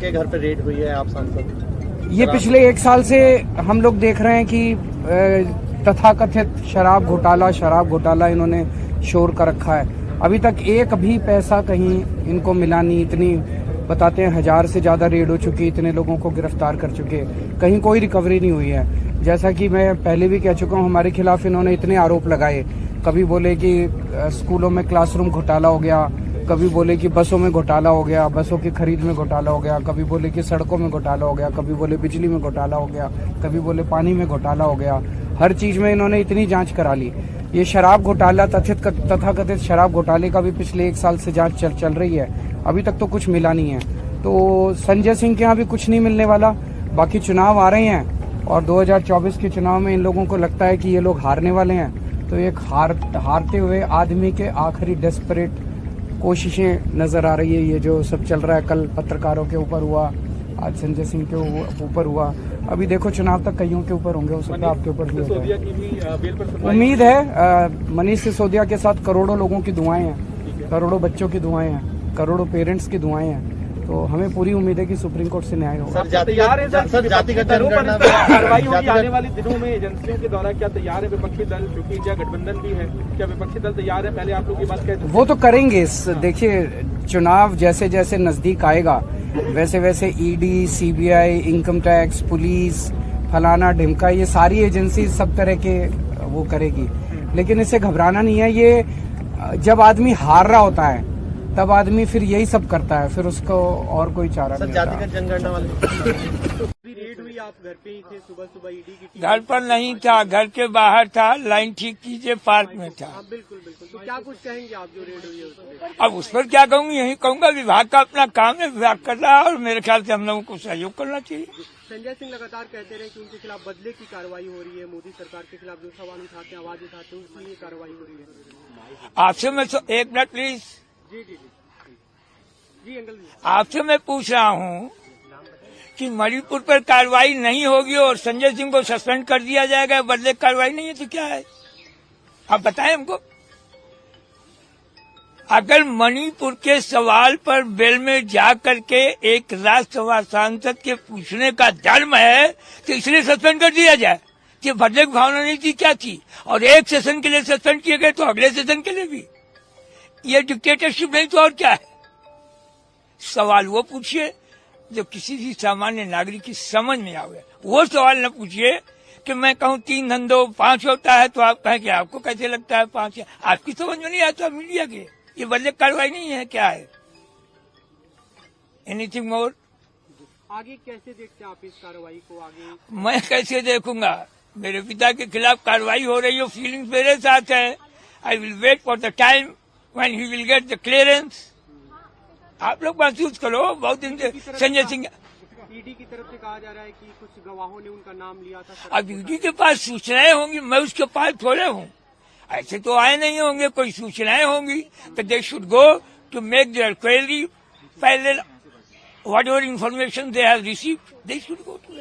के घर पे रेड हुई है, आप सांसद? ये पिछले 1 साल से हम लोग देख रहे हैं कि तथाकथित शराब घोटाला इन्होंने शोर कर रखा है। अभी तक एक भी पैसा कहीं इनको मिला नहीं। इतनी बताते हैं 1000 से ज्यादा रेड हो चुकी, इतने लोगों को गिरफ्तार कर चुके, कहीं कोई रिकवरी नहीं हुई है। जैसा कि मैं पहले भी कह चुका हूं, हमारे खिलाफ इन्होंने इतने आरोप लगाए। कभी बोले कि स्कूलों में क्लासरूम घोटाला हो गया, कभी बोले कि बसों में घोटाला हो गया, बसों की खरीद में घोटाला हो गया, कभी बोले कि सड़कों में घोटाला हो गया, कभी बोले बिजली में घोटाला हो गया, कभी बोले पानी में घोटाला हो गया। हर चीज में इन्होंने इतनी जांच करा ली। ये शराब घोटाला, तथाकथित शराब घोटाले का भी पिछले 1 साल से जांच चल रही है। अभी तक तो कुछ मिला नहीं है। तो संजय सिंह के यहाँ भी कुछ नहीं मिलने वाला। बाकी चुनाव आ रहे हैं और 2024 के चुनाव में इन लोगों को लगता है कि ये लोग हारने वाले हैं। तो एक हारते हुए आदमी के आखिरी डेस्परेट कोशिशें नजर आ रही है। ये जो सब चल रहा है, कल पत्रकारों के ऊपर हुआ, आज संजय सिंह के ऊपर हुआ, अभी देखो चुनाव तक कईयों के ऊपर होंगे, हो सकता है आपके ऊपर भी होगा। उम्मीद है मनीष सिसोदिया के साथ करोड़ों लोगों की दुआएं हैं, करोड़ों बच्चों की दुआएं हैं, करोड़ों पेरेंट्स की दुआएं हैं। तो हमें पूरी उम्मीद है कि सुप्रीम कोर्ट से न्याय होगा। जातिगत जनगणना कार्रवाई होगी आने वाले दिनों में एजेंसियों के द्वारा, क्या तैयार है विपक्षी दल? क्योंकि इंडिया गठबंधन भी है, क्या विपक्षी दल तैयार है? पहले आप लोग की बात कहते वो तो करेंगे। देखिए, चुनाव जैसे जैसे नजदीक आएगा वैसे वैसे ED, CBI, income tax, police, फलाना ढिमका, ये सारी एजेंसी सब तरह के वो करेगी। लेकिन इससे घबराना नहीं है। ये जब आदमी हार रहा होता है तब आदमी फिर यही सब करता है, फिर उसको और कोई चारा नहीं होता। जातिगत जनगणना वाले रेड हुई, आप घर पे ही थे? सुबह ईडी की घर पर नहीं था, घर के बाहर था, लाइन ठीक कीजिए, पार्क में था। बिल्कुल। तो क्या कुछ कहेंगे आप जो रेड हुई है उसमें? अब उस पर क्या कहूँगी, यही कहूँगा विभाग का अपना काम है, विभाग कर रहा है और मेरे ख्याल से हम लोगों को सहयोग करना चाहिए। संजय सिंह लगातार कहते रहे कि उनके खिलाफ बदले की कार्रवाई हो रही है, मोदी सरकार के खिलाफ जो सवाल उठाते हैं, आवाज उठाते हैं, उसके लिए कार्रवाई हो रही है। आपसे मैं 1 मिनट प्लीज, जी अंकल जी, आपसे मैं पूछ रहा हूँ कि मणिपुर पर कार्रवाई नहीं होगी और संजय सिंह को सस्पेंड कर दिया जाएगा, बदले कार्रवाई नहीं है तो क्या है? आप बताएं हमको। अगर मणिपुर के सवाल पर बेल में जा करके एक राज्यसभा सांसद के पूछने का धर्म है तो इसलिए सस्पेंड कर दिया जाए कि बदले की भावना नहीं थी, क्या थी? और एक सेशन के लिए सस्पेंड किए गए तो अगले सेशन के लिए भी ये डिक्टेटरशिप नहीं तो और क्या है? सवाल वो पूछिए जो किसी भी सामान्य नागरिक की समझ में आवे। वो सवाल न पूछिए कि मैं कहूँ 3 धंधों 5 होता है तो आप कहें कि आपको कैसे लगता है 5 है? आपकी समझ में नहीं आता मीडिया के। ये बदले कार्रवाई नहीं है, क्या है? Anything more? आगे कैसे देखते हैं आप इस कार्रवाई को? आगे मैं कैसे देखूंगा? मेरे पिता के खिलाफ कार्रवाई हो रही हो, फीलिंग्स मेरे साथ है। I will wait for the time when he will get the clearance. आप लोग महसूस करो, बहुत दिन से संजय सिंह ईडी की तरफ से कहा जा रहा है कि कुछ गवाहों ने उनका नाम लिया था। अब ईडी के पास सूचनाएं होंगी, मैं उसके पास थोड़े हूँ, ऐसे तो आए नहीं होंगे। कोई सूचनाएं होंगी तो they should go to make their query, पहले whatever information they have received they should go to